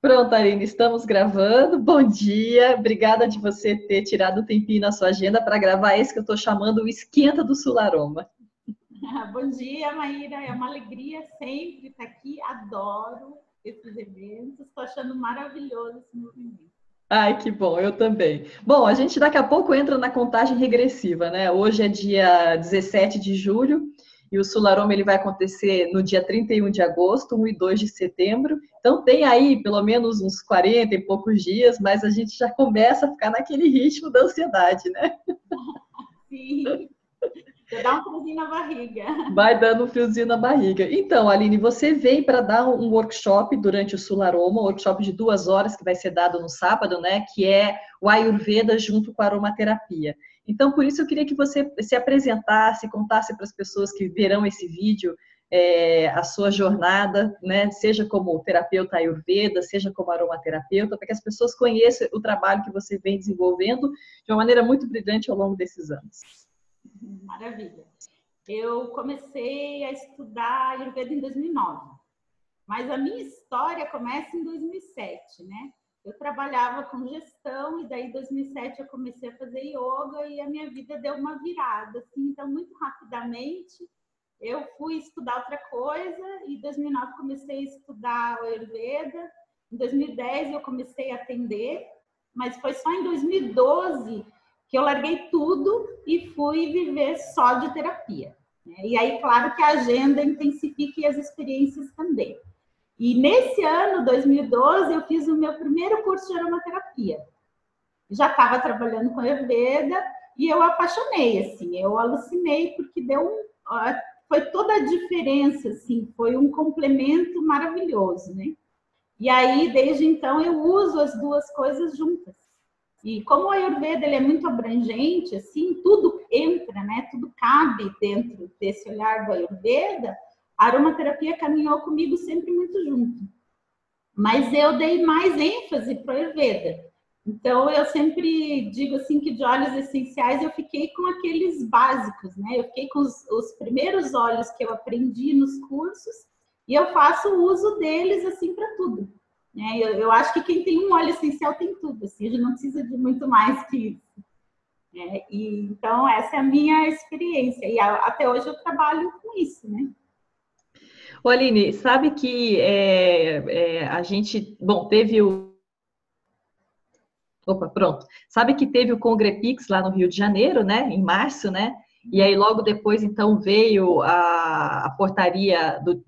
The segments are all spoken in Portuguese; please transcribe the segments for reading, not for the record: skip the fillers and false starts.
Pronto, Aline, estamos gravando. Bom dia. Obrigada de você ter tirado um tempinho na sua agenda para gravar esse que eu estou chamando o Esquenta do Sularoma. Bom dia, Maíra. É uma alegria sempre estar aqui. Adoro esses eventos. Estou achando maravilhoso esse movimento. Ai, que bom, eu também. Bom, a gente daqui a pouco entra na contagem regressiva, né? Hoje é dia 17 de julho e o Sularoma ele vai acontecer no dia 31 de agosto, 1 e 2 de setembro. Então tem aí pelo menos uns 40 e poucos dias, mas a gente já começa a ficar naquele ritmo da ansiedade, né? Sim, já dá um friozinho na barriga. Vai dando um friozinho na barriga. Então, Aline, você vem para dar um workshop durante o Sularoma, um workshop de 2 horas que vai ser dado no sábado, né? Que é o Ayurveda junto com a aromaterapia. Então, por isso eu queria que você se apresentasse, contasse para as pessoas que verão esse vídeo a sua jornada, né? Seja como terapeuta Ayurveda, seja como aromaterapeuta, para que as pessoas conheçam o trabalho que você vem desenvolvendo de uma maneira muito brilhante ao longo desses anos. Maravilha. Eu comecei a estudar Ayurveda em 2009, mas a minha história começa em 2007, né? Eu trabalhava com gestão e daí em 2007 eu comecei a fazer yoga e a minha vida deu uma virada, assim, então muito rapidamente eu fui estudar outra coisa e em 2009 comecei a estudar o Ayurveda, em 2010 eu comecei a atender, mas foi só em 2012 que eu larguei tudo e fui viver só de terapia. E aí, claro que a agenda intensifica e as experiências também. E nesse ano, 2012, eu fiz o meu primeiro curso de aromaterapia. Já estava trabalhando com Ayurveda e eu apaixonei, assim, eu alucinei porque foi toda a diferença, assim, foi um complemento maravilhoso, né? E aí, desde então, eu uso as duas coisas juntas. E como o Ayurveda ele é muito abrangente, assim, tudo entra, né? Tudo cabe dentro desse olhar do Ayurveda, a aromaterapia caminhou comigo sempre muito junto. Mas eu dei mais ênfase para o Ayurveda. Então, eu sempre digo assim que de óleos essenciais eu fiquei com aqueles básicos, né? Eu fiquei com os primeiros óleos que eu aprendi nos cursos e eu faço uso deles assim para tudo. Eu acho que quem tem um óleo essencial tem tudo, assim, a gente não precisa de muito mais que isso. Então, essa é a minha experiência. E até hoje eu trabalho com isso, né? Ô, Aline, sabe que a gente... Bom, teve o... Opa, pronto. Sabe que teve o Congrepix lá no Rio de Janeiro, né? Em março, né? E aí, logo depois, então, veio a portaria do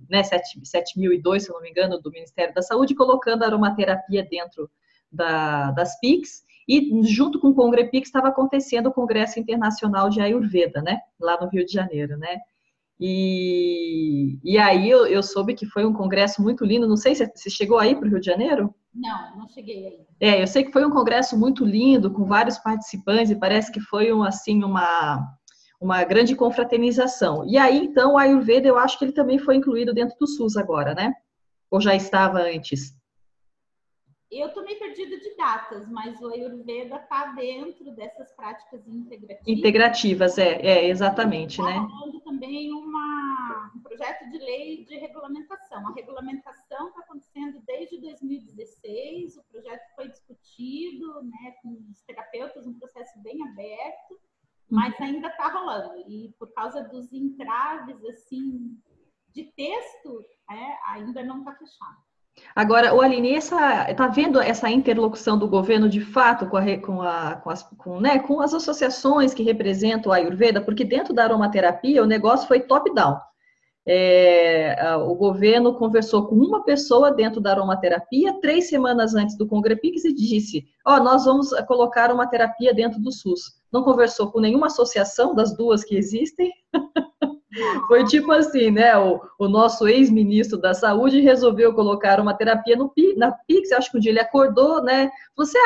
7002, se eu não me engano, do Ministério da Saúde, colocando a aromaterapia dentro das PICs. E, junto com o Congrepix, estava acontecendo o Congresso Internacional de Ayurveda, né? Lá no Rio de Janeiro, né? E aí eu soube que foi um congresso muito lindo. Não sei se você chegou aí para o Rio de Janeiro? Não cheguei aí. Eu sei que foi um congresso muito lindo, com vários participantes, e parece que foi uma grande confraternização. E aí, então, o Ayurveda, eu acho que ele também foi incluído dentro do SUS agora, né? Ou já estava antes? Eu estou meio perdida de datas, mas o Ayurveda está dentro dessas práticas integrativas. Integrativas, exatamente, né? Está rolando também um projeto de lei de regulamentação. A regulamentação está acontecendo desde 2016, o projeto foi discutido, né, com os terapeutas, um processo bem aberto, mas ainda está rolando. E por causa dos entraves, assim, de texto, ainda não está fechado. Agora, o Aline, está vendo essa interlocução do governo de fato com as associações que representam a Ayurveda? Porque dentro da aromaterapia o negócio foi top-down. O governo conversou com uma pessoa dentro da aromaterapia 3 semanas antes do Congrepix e disse: nós vamos colocar uma terapia dentro do SUS. Não conversou com nenhuma associação das duas que existem. Foi tipo assim, né? O nosso ex-ministro da Saúde resolveu colocar uma terapia na Pix. Acho que um dia ele acordou, né? Falou assim: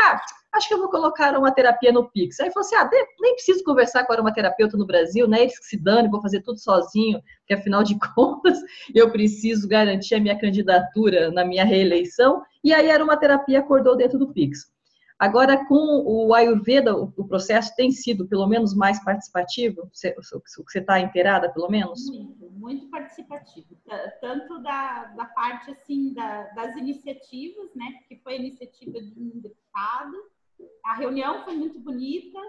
acho que eu vou colocar uma terapia no Pix. Aí falou assim: nem preciso conversar com a aromaterapeuta no Brasil, né? Eles que se dane, vou fazer tudo sozinho, porque afinal de contas eu preciso garantir a minha candidatura na minha reeleição. E aí a aromaterapia acordou dentro do Pix. Agora, com o Ayurveda, o processo tem sido, pelo menos, mais participativo? Você está inteirada, pelo menos? Muito, muito participativo. Tanto da parte, assim, das iniciativas, né? Que foi a iniciativa de um deputado. A reunião foi muito bonita,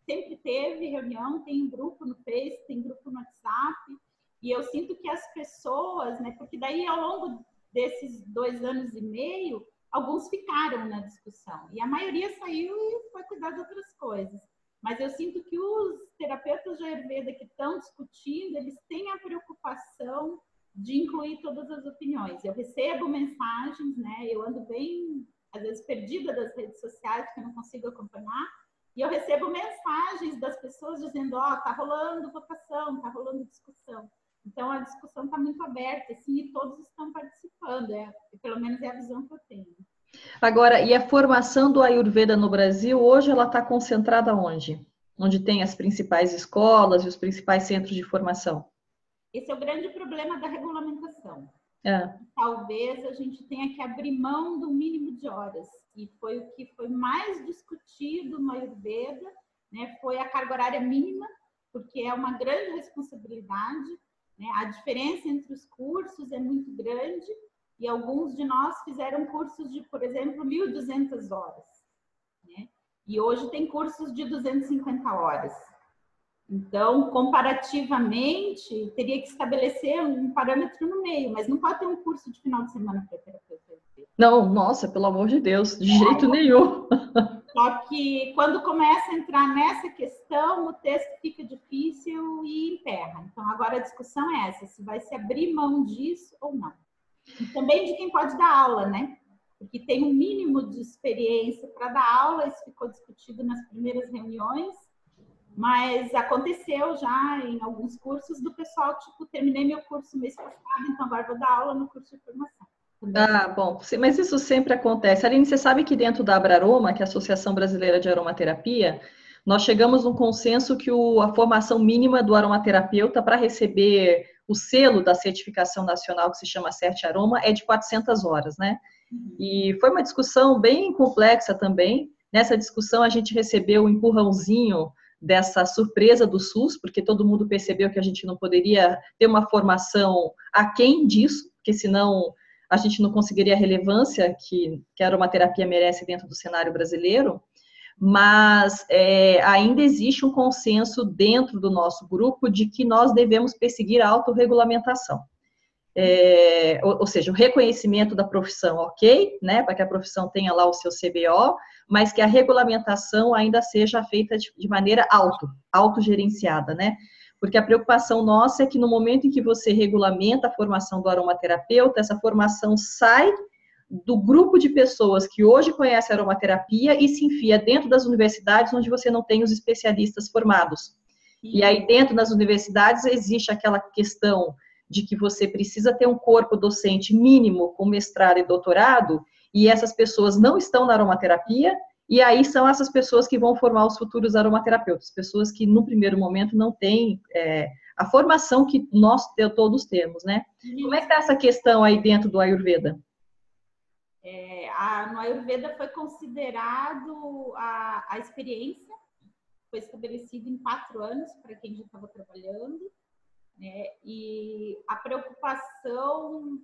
sempre teve reunião, tem grupo no Face, tem grupo no WhatsApp. E eu sinto que as pessoas, né? Porque daí, ao longo desses 2 anos e meio, alguns ficaram na discussão. E a maioria saiu e foi cuidar de outras coisas. Mas eu sinto que os terapeutas de Ayurveda que estão discutindo, eles têm a preocupação de incluir todas as opiniões. Eu recebo mensagens, né? Eu ando bem, às vezes, perdida das redes sociais, porque eu não consigo acompanhar. E eu recebo mensagens das pessoas dizendo, tá rolando votação, tá rolando discussão. Então, a discussão está muito aberta, assim, e todos estão participando. Pelo menos é a visão que eu tenho. Agora, e a formação do Ayurveda no Brasil, hoje ela está concentrada onde? Onde tem as principais escolas e os principais centros de formação? Esse é o grande problema da regulamentação. É. Talvez a gente tenha que abrir mão do mínimo de horas. E foi o que foi mais discutido no Ayurveda, né? Foi a carga horária mínima, porque é uma grande responsabilidade, né? A diferença entre os cursos é muito grande e alguns de nós fizeram cursos de, por exemplo, 1.200 horas, né? E hoje tem cursos de 250 horas. Então, comparativamente, teria que estabelecer um parâmetro no meio, mas não pode ter um curso de final de semana para terapeuta. Não, nossa, pelo amor de Deus, de jeito nenhum. Só que quando começa a entrar nessa questão, o texto fica difícil e emperra. Então, agora a discussão é essa, se vai se abrir mão disso ou não. E também de quem pode dar aula, né? Porque tem um mínimo de experiência para dar aula, isso ficou discutido nas primeiras reuniões, mas aconteceu já em alguns cursos do pessoal, tipo, terminei meu curso mês passado, então agora vou dar aula no curso de formação. Ah, bom, mas isso sempre acontece. Aline, você sabe que dentro da Abraroma, que é a Associação Brasileira de Aromaterapia, nós chegamos num consenso que a formação mínima do aromaterapeuta para receber o selo da certificação nacional, que se chama Cert Aroma, é de 400 horas, né? E foi uma discussão bem complexa também. Nessa discussão, a gente recebeu o empurrãozinho dessa surpresa do SUS, porque todo mundo percebeu que a gente não poderia ter uma formação aquém disso, porque senão a gente não conseguiria a relevância que a aromaterapia merece dentro do cenário brasileiro, mas ainda existe um consenso dentro do nosso grupo de que nós devemos perseguir a autorregulamentação. Ou seja, o reconhecimento da profissão, ok, né, para que a profissão tenha lá o seu CBO, mas que a regulamentação ainda seja feita de maneira autogerenciada, né? Porque a preocupação nossa é que no momento em que você regulamenta a formação do aromaterapeuta, essa formação sai do grupo de pessoas que hoje conhecem a aromaterapia e se enfia dentro das universidades onde você não tem os especialistas formados. E aí dentro das universidades existe aquela questão de que você precisa ter um corpo docente mínimo com mestrado e doutorado, e essas pessoas não estão na aromaterapia, e aí são essas pessoas que vão formar os futuros aromaterapeutas, pessoas que no primeiro momento não têm a formação que nós todos temos, né? Como é que está essa questão aí dentro do Ayurveda? No Ayurveda foi considerado a experiência, foi estabelecido em 4 anos para quem já estava trabalhando, né? E a preocupação,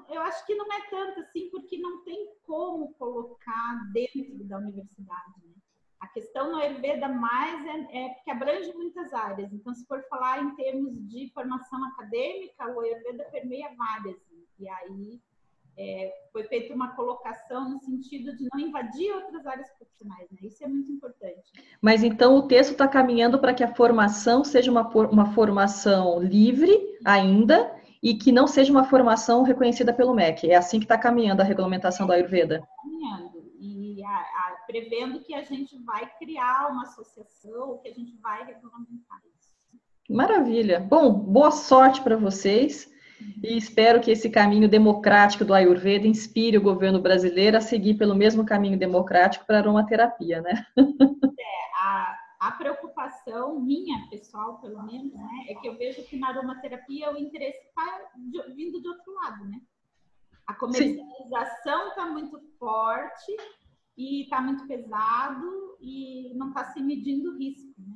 eu acho que não é tanto assim, porque não tem como colocar dentro da universidade, né? A questão no Ayurveda mais é porque abrange muitas áreas. Então, se for falar em termos de formação acadêmica, o Ayurveda permeia várias. E aí foi feita uma colocação no sentido de não invadir outras áreas profissionais, né? Isso é muito importante. Mas então o texto está caminhando para que a formação seja uma formação livre ainda e que não seja uma formação reconhecida pelo MEC. É assim que está caminhando a regulamentação da Ayurveda. Caminhando. E prevendo que a gente vai criar uma associação, que a gente vai regulamentar isso. Maravilha. Bom, boa sorte para vocês. E espero que esse caminho democrático do Ayurveda inspire o governo brasileiro a seguir pelo mesmo caminho democrático para a aromaterapia, né? A preocupação minha, pessoal, pelo menos, né, é que eu vejo que na aromaterapia o interesse está vindo de outro lado, né? A comercialização está muito forte e está muito pesado e não está se medindo o risco, né?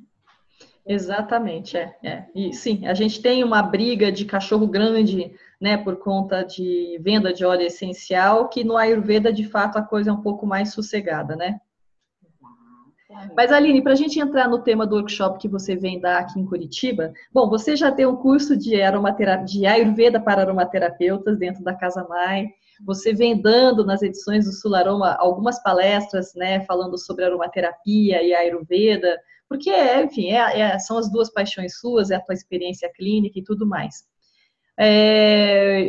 Exatamente, E sim, a gente tem uma briga de cachorro grande, né, por conta de venda de óleo essencial, que no Ayurveda, de fato, a coisa é um pouco mais sossegada, né? Mas, Aline, para a gente entrar no tema do workshop que você vem dar aqui em Curitiba, bom, você já tem um curso de Ayurveda para aromaterapeutas dentro da Casa Mai, você vem dando nas edições do Sul Aroma algumas palestras, né, falando sobre aromaterapia e Ayurveda, porque, enfim, são as duas paixões suas, é a tua experiência clínica e tudo mais.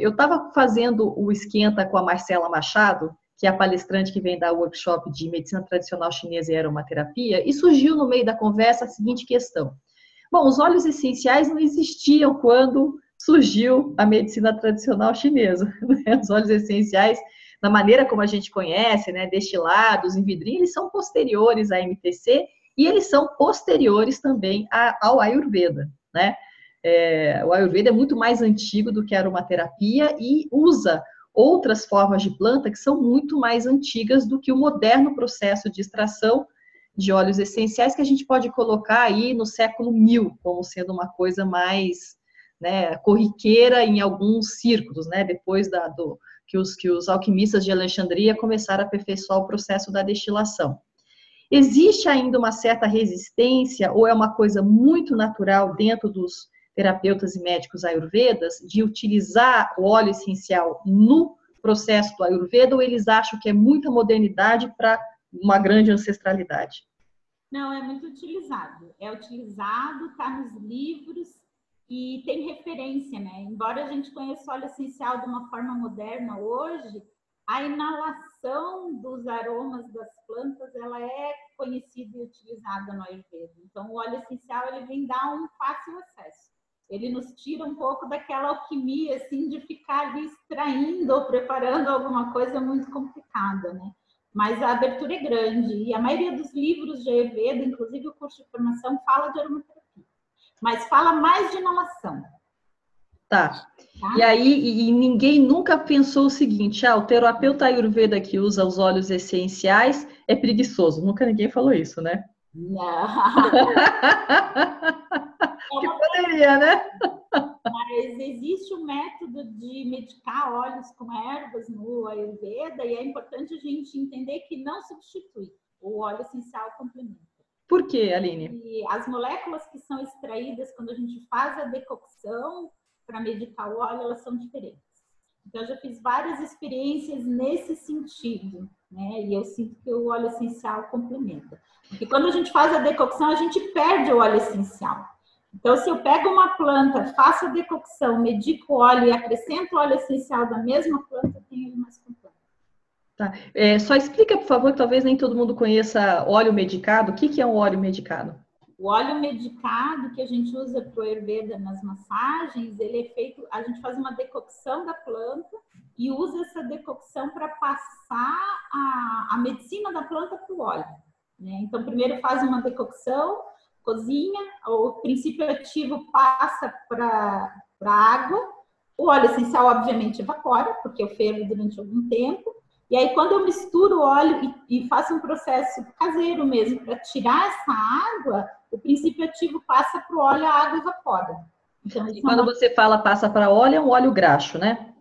Eu estava fazendo o esquenta com a Marcela Machado, que é a palestrante que vem dar o workshop de medicina tradicional chinesa e aromaterapia, e surgiu no meio da conversa a seguinte questão. Bom, os óleos essenciais não existiam quando surgiu a medicina tradicional chinesa. Né? Os óleos essenciais, da maneira como a gente conhece, né, destilados, em vidrinho, eles são posteriores à MTC e eles são posteriores também ao Ayurveda, né? O Ayurveda é muito mais antigo do que a aromaterapia e usa outras formas de planta que são muito mais antigas do que o moderno processo de extração de óleos essenciais que a gente pode colocar aí no século 1000 como sendo uma coisa mais, né, corriqueira em alguns círculos, né, depois que os alquimistas de Alexandria começaram a aperfeiçoar o processo da destilação. Existe ainda uma certa resistência ou é uma coisa muito natural dentro dos terapeutas e médicos ayurvedas de utilizar o óleo essencial no processo do Ayurveda ou eles acham que é muita modernidade para uma grande ancestralidade? Não, é muito utilizado. É utilizado, está nos livros e tem referência, né? Embora a gente conheça o óleo essencial de uma forma moderna hoje, a inalação dos aromas das plantas, ela é conhecida e utilizada no Ayurveda. Então, o óleo essencial, ele vem dar um fácil acesso. Ele nos tira um pouco daquela alquimia, assim, de ficar ali extraindo ou preparando alguma coisa muito complicada, né? Mas a abertura é grande. E a maioria dos livros de Ayurveda, inclusive o curso de formação, fala de aromaterapia. Mas fala mais de inalação. Tá. E aí, ninguém nunca pensou o seguinte, o terapeuta Ayurveda que usa os óleos essenciais é preguiçoso. Nunca ninguém falou isso, né? Não. Que poderia, né? Mas existe um método de medicar óleos com ervas no Ayurveda e é importante a gente entender que não substitui. O óleo essencial complementa. Por quê, Aline? E as moléculas que são extraídas quando a gente faz a decocção para medicar o óleo, elas são diferentes. Então, eu já fiz várias experiências nesse sentido, né? E eu sinto que o óleo essencial complementa. Porque quando a gente faz a decocção, a gente perde o óleo essencial. Então, se eu pego uma planta, faço a decocção, medico o óleo e acrescento o óleo essencial da mesma planta, eu tenho ele mais completo. Tá. Só explica, por favor, que talvez nem todo mundo conheça óleo medicado. O que é um óleo medicado? O óleo medicado que a gente usa para o Ayurveda nas massagens, ele é feito, a gente faz uma decocção da planta e usa essa decocção para passar a medicina da planta para o óleo. Né? Então, primeiro faz uma decocção, cozinha, o princípio ativo passa para a água, o óleo essencial obviamente evapora, porque eu fervo durante algum tempo, e aí quando eu misturo o óleo e faço um processo caseiro mesmo, para tirar essa água, o princípio ativo passa para o óleo, a água evapora. Então, e quando você fala passa para óleo, é um óleo graxo, né?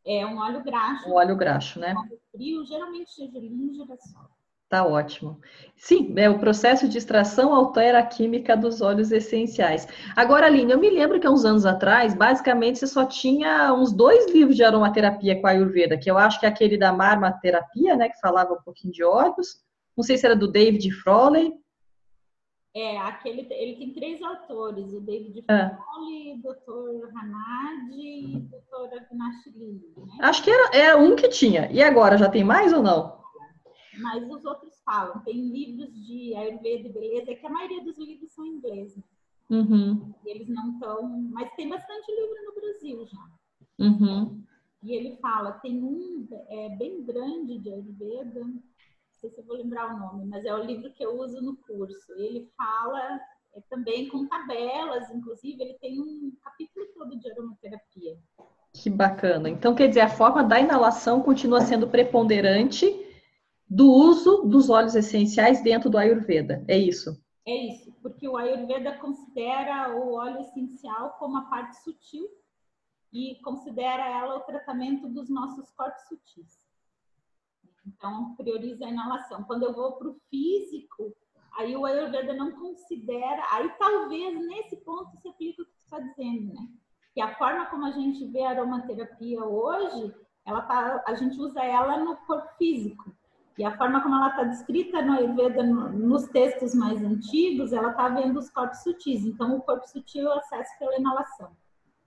É um óleo graxo. Um óleo graxo, né? Um óleo frio, geralmente gergelim e girassol. Tá ótimo. Sim, o processo de extração altera a química dos óleos essenciais. Agora, Aline, eu me lembro que há uns anos atrás, basicamente, você só tinha uns 2 livros de aromaterapia com a Ayurveda, que eu acho que é aquele da Marmaterapia, né, que falava um pouquinho de óleos. Não sei se era do David Frawley. Ele tem 3 autores, o David Frawley, o Dr. Hanad e o Dr. Avinash Lilly, né? Acho que era um que tinha. E agora, já tem mais ou não? Mas os outros falam. Tem livros de Ayurveda e beleza, que a maioria dos livros são em inglês, né? Uhum. E eles não estão... Mas tem bastante livro no Brasil já. Uhum. E ele fala, tem um bem grande de Ayurveda, não sei se eu vou lembrar o nome, mas é o livro que eu uso no curso. Ele fala também com tabelas, inclusive ele tem um capítulo todo de aromaterapia. Que bacana. Então, quer dizer, a forma da inalação continua sendo preponderante do uso dos óleos essenciais dentro do Ayurveda, é isso? É isso, porque o Ayurveda considera o óleo essencial como a parte sutil e considera ela o tratamento dos nossos corpos sutis. Então, prioriza a inalação. Quando eu vou para o físico, aí o Ayurveda não considera, aí talvez nesse ponto se aplica o que você está dizendo, né? Que a forma como a gente vê a aromaterapia hoje, a gente usa ela no corpo físico. E a forma como ela está descrita no Ayurveda, nos textos mais antigos, ela está vendo os corpos sutis. Então, o corpo sutil eu acesso pela inalação.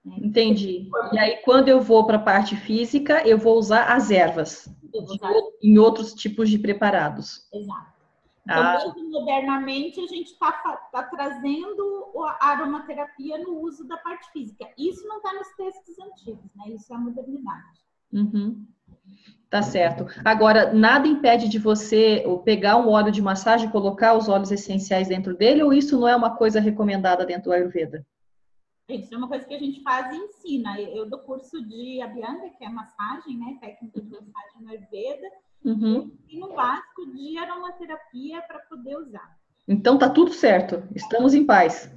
Né? Entendi. E aí, quando eu vou para a parte física, eu vou usar as ervas em outros tipos de preparados. Exato. Então, mesmo modernamente, a gente está trazendo a aromaterapia no uso da parte física. Isso não está nos textos antigos, né? Isso é a modernidade. Uhum. Tá certo. Agora, nada impede de você pegar um óleo de massagem e colocar os óleos essenciais dentro dele, ou isso não é uma coisa recomendada dentro do Ayurveda? Isso é uma coisa que a gente faz e ensina. Eu dou curso de Abhyanga, que é massagem, né? Técnica de massagem no Ayurveda. Uhum. E no básico de aromaterapia para poder usar. Então tá tudo certo. Estamos em paz.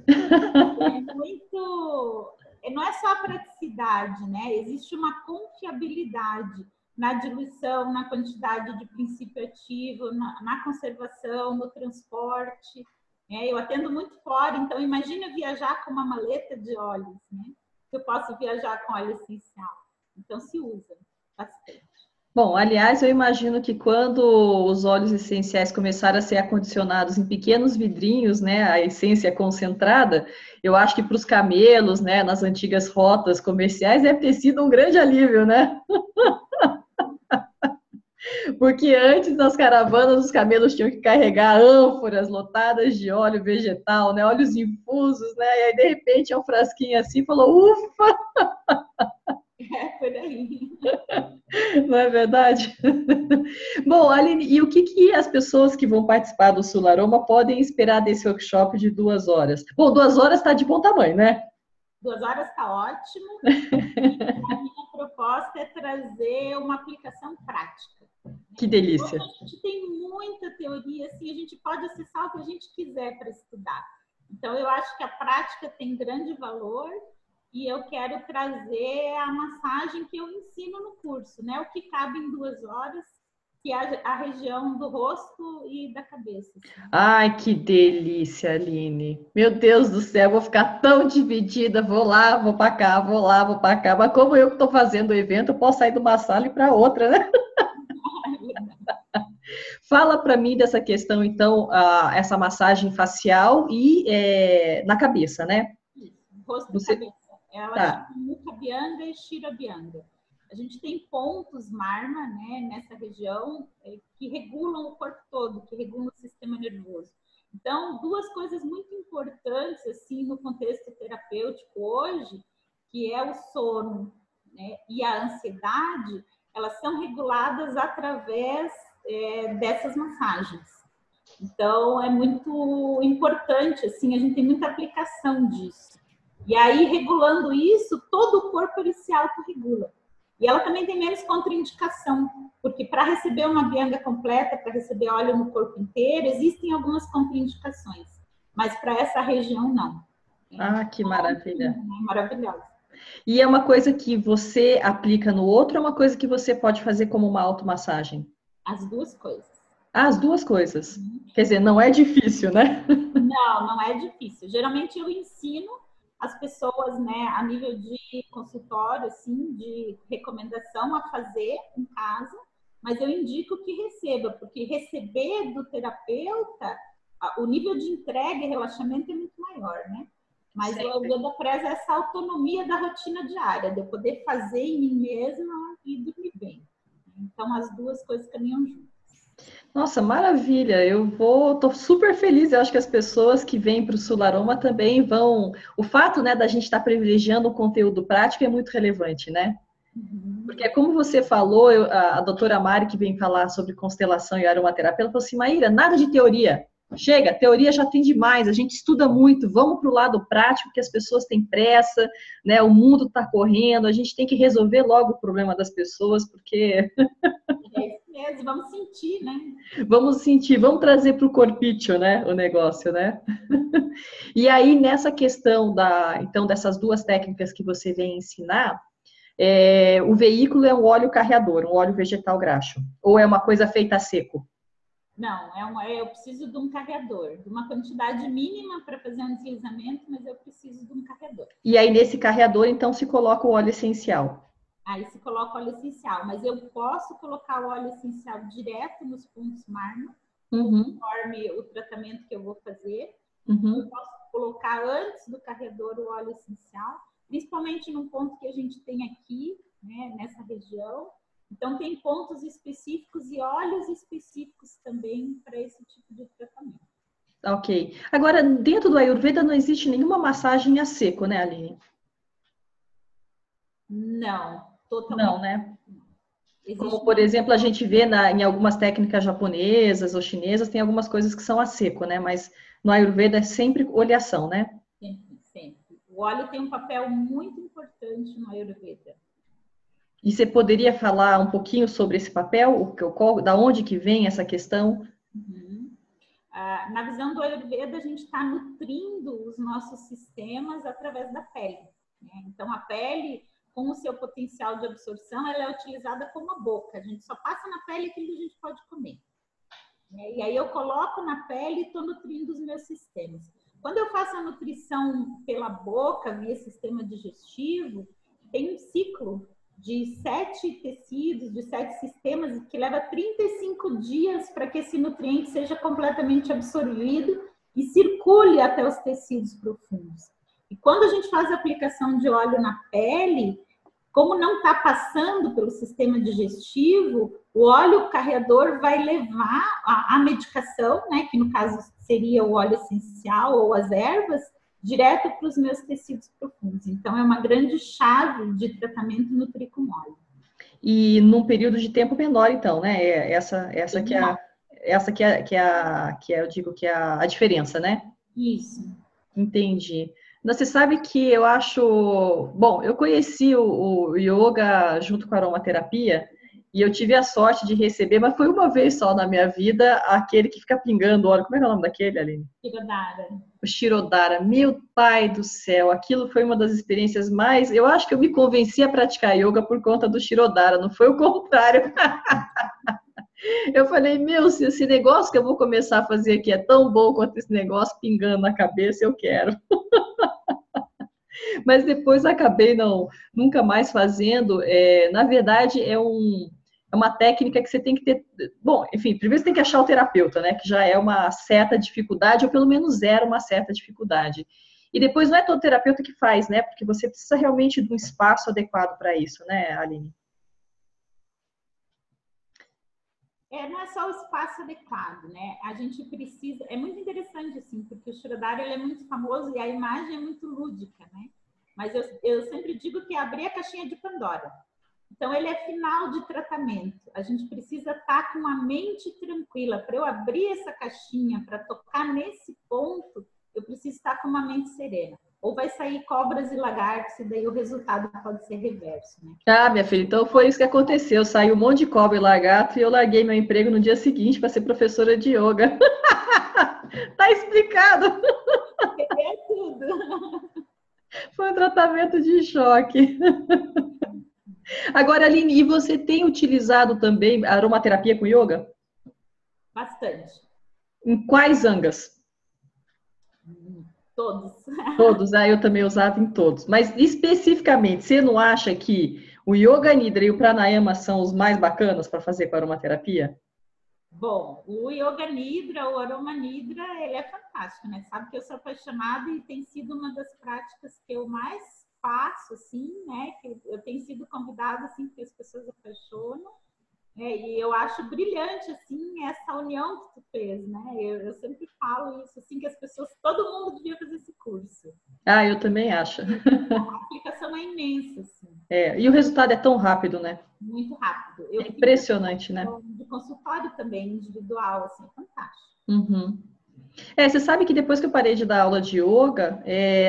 Não é só a praticidade, né? Existe uma confiabilidade na diluição, na quantidade de princípio ativo, na conservação, no transporte. Eu atendo muito fora, então imagina viajar com uma maleta de óleos, né? Eu posso viajar com óleo essencial. Então se usa bastante. Bom, aliás, eu imagino que quando os óleos essenciais começaram a ser acondicionados em pequenos vidrinhos, né, a essência concentrada, eu acho que para os camelos, né, nas antigas rotas comerciais, deve ter sido um grande alívio, né? Porque antes nas caravanas os camelos tinham que carregar ânforas lotadas de óleo vegetal, né, óleos infusos, né, e aí de repente é um frasquinho assim, falou, ufa! É por aí. Não é verdade? Bom, Aline, e o que as pessoas que vão participar do Sul Aroma podem esperar desse workshop de 2 horas? Bom, 2 horas está de bom tamanho, né? 2 horas está ótimo. A minha proposta é trazer uma aplicação prática. Que delícia. Hoje a gente tem muita teoria, assim, a gente pode acessar o que a gente quiser para estudar. Então, eu acho que a prática tem grande valor e eu quero trazer a massagem que eu ensino no curso, né? O que cabe em 2 horas, que é a região do rosto e da cabeça. Assim. Ai, que delícia, Aline. Meu Deus do céu, vou ficar tão dividida. Vou lá, vou para cá, vou lá, vou para cá. Mas como eu que estou fazendo o evento, eu posso sair de uma sala e para outra, né? Fala para mim dessa questão, então, essa massagem facial e na cabeça, né? Isso, rosto e cabeça. Ela chama Mukha Abhyanga e Shira Abhyanga. A gente tem pontos marma, né, nessa região que regulam o corpo todo, que regulam o sistema nervoso. Então, 2 coisas muito importantes assim no contexto terapêutico hoje, que é o sono, né, e a ansiedade, elas são reguladas através dessas massagens. Então, é muito importante, assim, a gente tem muita aplicação disso. E aí, regulando isso, todo o corpo ele se autorregula. E ela também tem menos contraindicação, porque para receber uma Abhyanga completa, para receber óleo no corpo inteiro, existem algumas contraindicações, mas para essa região não. Ah, que maravilha. É maravilhosa. E é uma coisa que você aplica no outro, ou é uma coisa que você pode fazer como uma automassagem? As 2 coisas. Ah, as 2 coisas. Quer dizer, não é difícil, né? Não é difícil. Geralmente eu ensino as pessoas, né, a nível de consultório, assim, de recomendação a fazer em casa, mas eu indico que receba, porque receber do terapeuta, o nível de entrega e relaxamento é muito maior, né? Mas o Ayurveda preza essa autonomia da rotina diária, de eu poder fazer em mim mesma e dormir bem. Então, as 2 coisas caminham juntas. Nossa, maravilha! Tô super feliz. Eu acho que as pessoas que vêm para o Sul Aroma também vão. O fato, né, da gente estar privilegiando o conteúdo prático é muito relevante, né? Porque, como você falou, a doutora Mari, que vem falar sobre constelação e aromaterapia, ela falou assim: Maíra, nada de teoria. Chega, teoria já tem demais, a gente estuda muito, vamos para o lado prático, que as pessoas têm pressa, né? O mundo está correndo, a gente tem que resolver logo o problema das pessoas, porque. É isso mas vamos sentir, né? Vamos sentir, vamos trazer para o corpício, né, o negócio, né? E aí, nessa questão então, dessas duas técnicas que você vem ensinar, o veículo é um óleo carreador, um óleo vegetal graxo, ou é uma coisa feita a seco? Não, eu preciso de um carregador, de uma quantidade mínima para fazer um deslizamento, mas eu preciso de um carregador. E aí, nesse carreador, então, se coloca o óleo essencial. Aí se coloca o óleo essencial, mas eu posso colocar o óleo essencial direto nos pontos mármore, conforme o tratamento que eu vou fazer. Eu posso colocar antes do carregador o óleo essencial, principalmente num ponto que a gente tem aqui, né, nessa região. Então, tem pontos específicos e óleos específicos também para esse tipo de tratamento. Ok. Agora, dentro do Ayurveda não existe nenhuma massagem a seco, né, Aline? Não, totalmente. Não, né? Como, por exemplo, a gente vê em algumas técnicas japonesas ou chinesas, tem algumas coisas que são a seco, né? Mas no Ayurveda é sempre oleação, né? Sempre, sempre. O óleo tem um papel muito importante no Ayurveda. E você poderia falar um pouquinho sobre esse papel? Da onde que vem essa questão? Na visão do Ayurveda, a gente está nutrindo os nossos sistemas através da pele, né? Então, a pele, com o seu potencial de absorção, ela é utilizada como a boca. A gente só passa na pele aquilo que a gente pode comer, né? E aí eu coloco na pele e estou nutrindo os meus sistemas. Quando eu faço a nutrição pela boca, via sistema digestivo, tem um ciclo de 7 tecidos, de 7 sistemas, que leva 35 dias para que esse nutriente seja completamente absorvido e circule até os tecidos profundos. E quando a gente faz a aplicação de óleo na pele, como não está passando pelo sistema digestivo, o óleo carreador vai levar a medicação, né, que no caso seria o óleo essencial ou as ervas, direto para os meus tecidos profundos. Então, é uma grande chave de tratamento nutrir com óleo. E num período de tempo menor, então, né? Essa que eu digo que é a diferença, né? Isso. Entendi. Você sabe que eu acho... Bom, eu conheci o yoga junto com a aromaterapia e eu tive a sorte de receber, mas foi uma vez só na minha vida, aquele que fica pingando óleo. Como é que é o nome daquele, Aline? Shirodara. O Shirodara. Meu pai do céu, aquilo foi uma das experiências mais... Eu acho que eu me convenci a praticar yoga por conta do Shirodara, não foi o contrário. Eu falei, meu, se esse negócio que eu vou começar a fazer aqui é tão bom quanto esse negócio pingando na cabeça, eu quero. Mas depois acabei nunca mais fazendo. Na verdade, é uma técnica que você tem que ter... Bom, enfim, primeiro você tem que achar o terapeuta, né? Que já é uma certa dificuldade, ou pelo menos era uma certa dificuldade. E depois não é todo terapeuta que faz, né? Porque você precisa realmente de um espaço adequado para isso, né, Aline? Não é só o espaço adequado, né? A gente precisa... É muito interessante, assim, porque o Shirodara, ele é muito famoso e a imagem é muito lúdica, né? Mas eu sempre digo que é abrir a caixinha de Pandora. Então, ele é final de tratamento. A gente precisa estar com a mente tranquila. Para eu abrir essa caixinha, para tocar nesse ponto, eu preciso estar com uma mente serena. Ou vai sair cobras e lagartos, e daí o resultado pode ser reverso, né? Ah, minha filha, então foi isso que aconteceu. Saiu um monte de cobra e lagarto e eu larguei meu emprego no dia seguinte para ser professora de yoga. Tá explicado. É tudo. Foi um tratamento de choque. Agora, Aline, e você tem utilizado também aromaterapia com yoga? Bastante. Em quais angas? Todos. Todos, eu também usava em todos. Mas especificamente, você não acha que o Yoga Nidra e o Pranayama são os mais bacanas para fazer com a aromaterapia? Bom, o Yoga Nidra, o Aroma Nidra, ele é fantástico, né? Sabe que eu sou apaixonada e tem sido uma das práticas que eu mais faço, assim, né? Que eu tenho sido convidada, assim, porque as pessoas apaixonam. E eu acho brilhante, assim, essa união que tu fez, né? Eu sempre falo isso, assim, que as pessoas, todo mundo devia fazer esse curso. Ah, eu também acho. A aplicação é imensa, assim. E o resultado é tão rápido, né? Muito rápido. É impressionante, né? De consultório também, individual, assim, fantástico. Uhum. Você sabe que depois que eu parei de dar aula de yoga,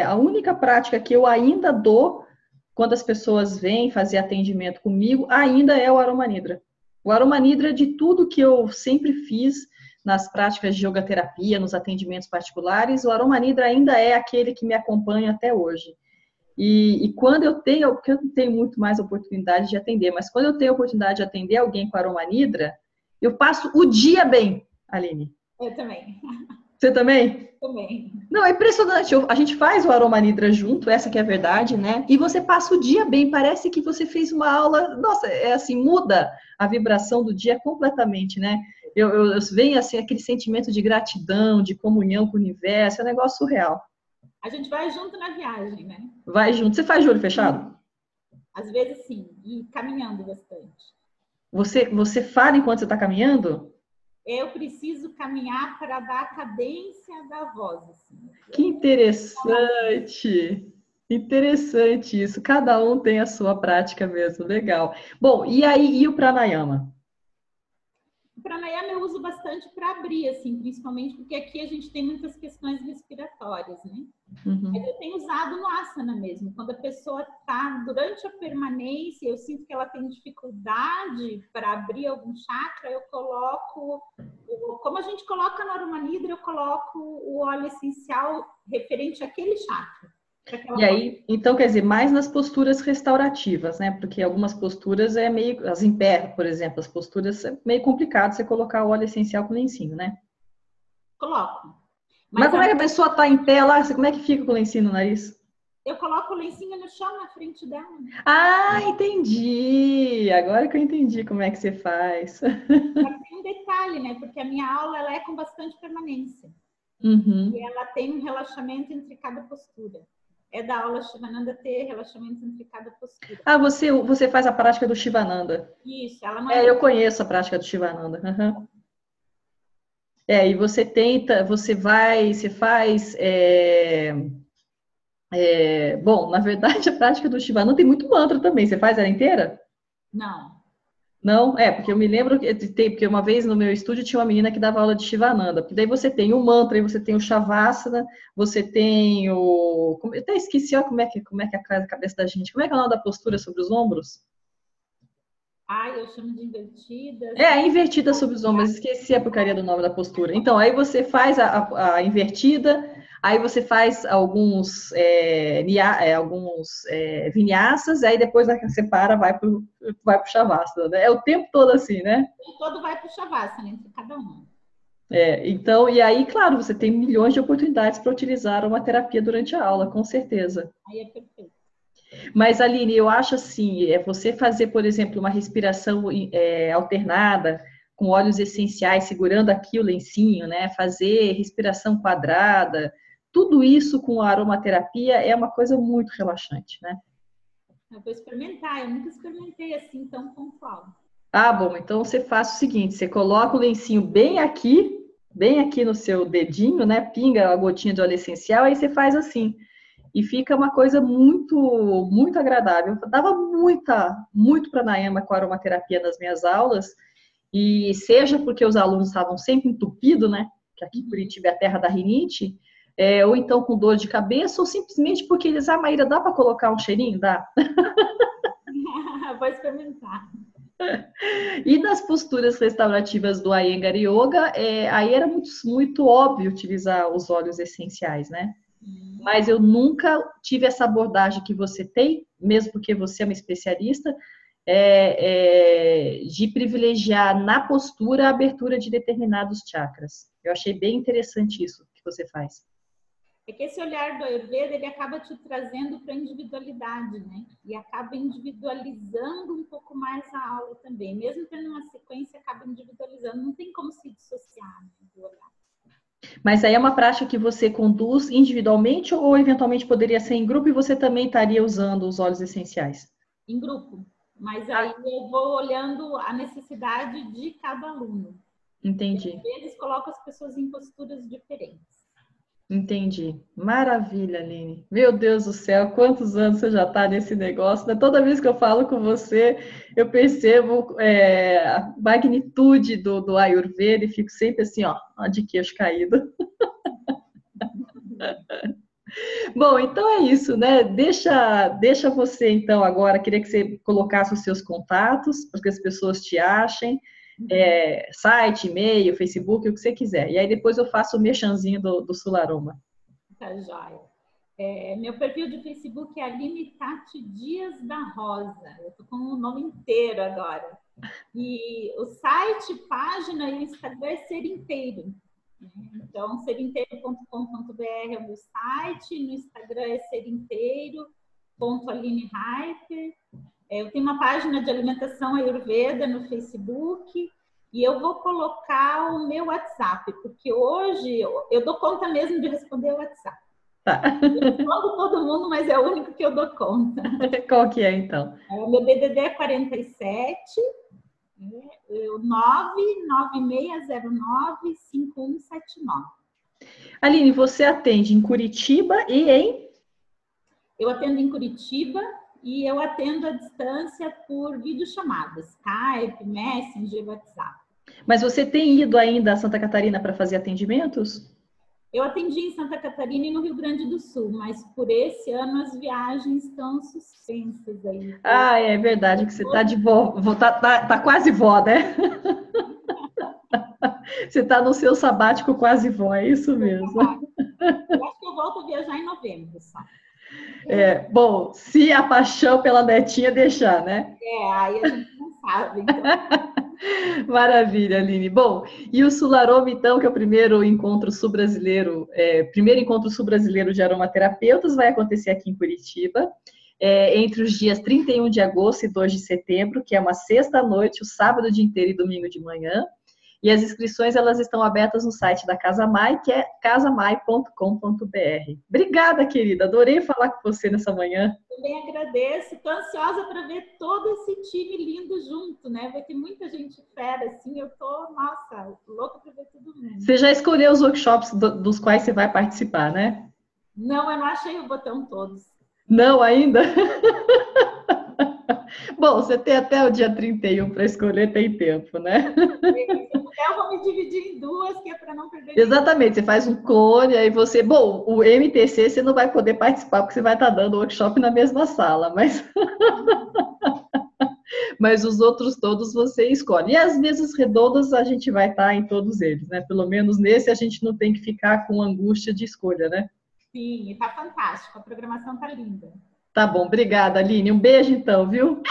a única prática que eu ainda dou quando as pessoas vêm fazer atendimento comigo ainda é o Aroma Nidra. O Aroma Nidra, de tudo que eu sempre fiz nas práticas de yoga terapia, nos atendimentos particulares, o Aroma Nidra ainda é aquele que me acompanha até hoje. E quando eu tenho, porque eu não tenho muito mais oportunidade de atender, mas quando eu tenho a oportunidade de atender alguém com Aroma Nidra, eu passo o dia bem, Aline. Eu também. Você também? Também. Não, é impressionante. A gente faz o Aroma Nidra junto, essa que é a verdade, né? E você passa o dia bem, parece que você fez uma aula, nossa, é assim, muda a vibração do dia completamente, né? Eu venho assim, aquele sentimento de gratidão, de comunhão com o universo, é um negócio surreal. A gente vai junto na viagem, né? Vai junto. Você faz de olho fechado? Às vezes sim, e caminhando bastante. Você fala enquanto você está caminhando? Eu preciso caminhar para dar a cadência da voz. Assim. Que interessante! Interessante isso. Cada um tem a sua prática mesmo. Legal. Bom, e aí, e o pranayama? O pranayama eu uso bastante para abrir, assim, principalmente porque aqui a gente tem muitas questões respiratórias, né? Uhum. Mas eu tenho usado no asana mesmo. Quando a pessoa está durante a permanência, eu sinto que ela tem dificuldade para abrir algum chakra, eu coloco, como a gente coloca no Aroma Nidra, eu coloco o óleo essencial referente àquele chakra. E aí, então, quer dizer, mais nas posturas restaurativas, né? Porque algumas posturas é meio, as em pé, por exemplo, as posturas é meio complicado você colocar o óleo essencial com lencinho, né? Coloco. Mas como é que a pessoa está em pé lá? Como é que fica com o lencinho no nariz? Eu coloco o lencinho no chão na frente dela. Ah, entendi! Agora que eu entendi como é que você faz. Mas tem um detalhe, né? Porque a minha aula ela é com bastante permanência. Uhum. E ela tem um relaxamento entre cada postura. É da aula Shivananda ter relaxamento entre cada postura. Ah, você faz a prática do Shivananda. Isso, ela não é. Eu conheço a prática do Shivananda. Uhum. E você tenta, você faz. Bom, na verdade, a prática do Shivananda tem muito mantra também. Você faz ela inteira? Não. Não? Porque eu me lembro porque uma vez no meu estúdio tinha uma menina que dava aula de Shivananda. Porque daí você tem o mantra, aí você tem o Shavasana, você tem o. Eu até esqueci, ó, como é que é a cabeça da gente. Como é que é o nome da postura sobre os ombros? Eu chamo de invertida. Invertida sobre os ombros. Esqueci a porcaria do nome da postura. Então, aí você faz a invertida, aí você faz alguns vinyasas, aí depois você para, vai pro Shavasana, né? É o tempo todo assim, né? O tempo todo vai pro Shavasana, entre cada uma. Então, e aí, claro, você tem milhões de oportunidades para utilizar uma terapia durante a aula, com certeza. Aí é perfeito. Mas, Aline, eu acho assim, você fazer, por exemplo, uma respiração alternada, com óleos essenciais, segurando aqui o lencinho, né? Fazer respiração quadrada, tudo isso com a aromaterapia é uma coisa muito relaxante, né? Eu vou experimentar, eu nunca experimentei assim tão pontual. Ah, bom, então você faz o seguinte, você coloca o lencinho bem aqui no seu dedinho, né? Pinga a gotinha de óleo essencial, aí você faz assim. E fica uma coisa muito, muito agradável. Eu dava muito pranayama com aromaterapia nas minhas aulas, e seja porque os alunos estavam sempre entupidos, né? Que aqui em Curitiba é a terra da rinite, ou então com dor de cabeça, ou simplesmente porque eles, Maíra, dá para colocar um cheirinho? Dá. Vou experimentar. E nas posturas restaurativas do Iyengar Yoga, aí era muito, muito óbvio utilizar os óleos essenciais, né? Mas eu nunca tive essa abordagem que você tem, mesmo porque você é uma especialista, de privilegiar na postura a abertura de determinados chakras. Eu achei bem interessante isso que você faz. É que esse olhar do Ayurveda, ele acaba te trazendo para a individualidade, né? E acaba individualizando um pouco mais a aula também. Mesmo tendo uma sequência, acaba individualizando. Não tem como se dissociar, né, do olhar. Mas aí é uma prática que você conduz individualmente ou eventualmente poderia ser em grupo e você também estaria usando os óleos essenciais? Em grupo. Mas aí eu vou olhando a necessidade de cada aluno. Entendi. E às vezes coloco as pessoas em posturas diferentes. Entendi. Maravilha, Aline. Meu Deus do céu, quantos anos você já está nesse negócio, né? Toda vez que eu falo com você, eu percebo a magnitude do Ayurveda e fico sempre assim, ó de queixo caído. Bom, então é isso, né? Deixa você, então, agora, queria que você colocasse os seus contatos, para que as pessoas te achem, site, e-mail, Facebook, o que você quiser. E aí depois eu faço o merchanzinho do Sularoma. Tá joia. Meu perfil de Facebook é Aline Tati Dias da Rosa. Eu tô com o nome inteiro agora. E o site, página e o Instagram é Ser Inteiro. Então, serinteiro.com.br é o meu site, no Instagram é serinteiro.alinehyper. Eu tenho uma página de alimentação ayurveda no Facebook e eu vou colocar o meu WhatsApp, porque hoje eu dou conta mesmo de responder o WhatsApp. Tá. Eu respondo todo mundo, mas é o único que eu dou conta. Qual que é, então? O meu DDD é 47 996095179. Aline, você atende em Curitiba e em? Eu atendo em Curitiba e eu atendo à distância por videochamadas, Skype, Messenger, WhatsApp. Mas você tem ido ainda a Santa Catarina para fazer atendimentos? Eu atendi em Santa Catarina e no Rio Grande do Sul, mas por esse ano as viagens estão suspensas aí. Ah, é verdade que você está de vó, tá quase vó, né? Você está no seu sabático quase vó, é isso mesmo. Eu acho que eu volto a viajar em novembro, só. Bom, se a paixão pela netinha deixar, né? Aí a gente não sabe, então. Maravilha, Aline. Bom, e o Sularoma, então, que é o primeiro encontro sul-brasileiro, de aromaterapeutas, vai acontecer aqui em Curitiba, entre os dias 31 de agosto e 2 de setembro, que é uma sexta-noite, o sábado o dia inteiro e domingo de manhã. E as inscrições, elas estão abertas no site da Casa Mai, que é casamai.com.br. Obrigada, querida. Adorei falar com você nessa manhã. Também agradeço. Estou ansiosa para ver todo esse time lindo junto, né? Vai ter muita gente fera, assim. Eu tô, nossa, louca para ver todo mundo. Você já escolheu os workshops dos quais você vai participar, né? Não, eu não achei o botão todos. Não ainda? Bom, você tem até o dia 31 para escolher, tem tempo, né? Se eu puder, eu vou me dividir em duas, que é para não perder. Exatamente, você faz um clone, aí você... Bom, o MTC você não vai poder participar, porque você vai estar dando workshop na mesma sala, mas... mas os outros todos você escolhe. E as mesas redondas a gente vai estar em todos eles, né? Pelo menos nesse a gente não tem que ficar com angústia de escolha, né? Sim, tá fantástico, a programação tá linda. Tá bom, obrigada, Aline. Um beijo então, viu?